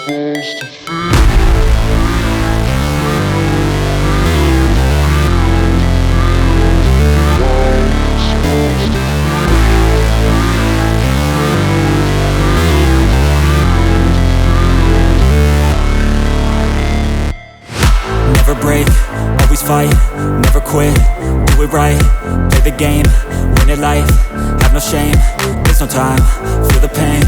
Never break, always fight, never quit, do it right, play the game, win it life, have no shame, there's no time, feel the pain,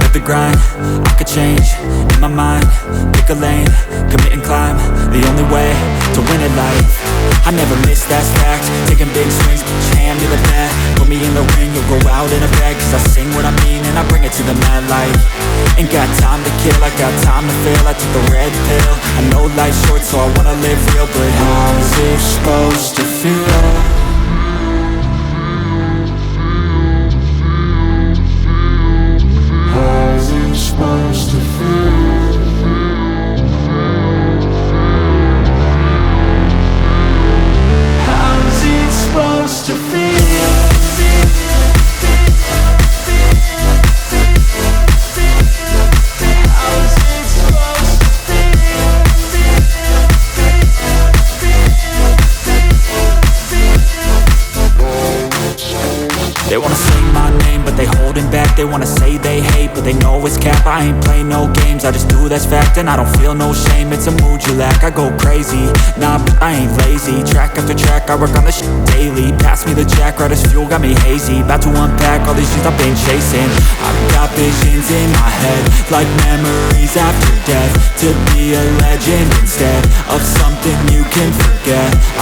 live the grind, I could change, in my mind, pick a lane, commit and climb, the only way to win it life, I never miss, that's fact, taking big swings, put your hand to the bat, put me in the ring, you'll go out in a bag, cause I sing what I mean and I bring it to the mad light, ain't got time to kill, I got time to feel, I took the red pill, I know life's short so I wanna live real, but how's it supposed to feel? How's it supposed to feel? How's it supposed to feel? They wanna say my name, but they holding back. They wanna say they hate, but they know it's cap. I ain't play no games, I just do that's fact. And I don't feel no shame, it's a mood you lack. I go crazy, nah, but I ain't lazy. Track after track, I work on this shit daily. Pass me the jack, right as fuel, got me hazy. About to unpack all these things I've been chasing. I've got visions in my head, like memories after death. To be a legend instead of something you can forget.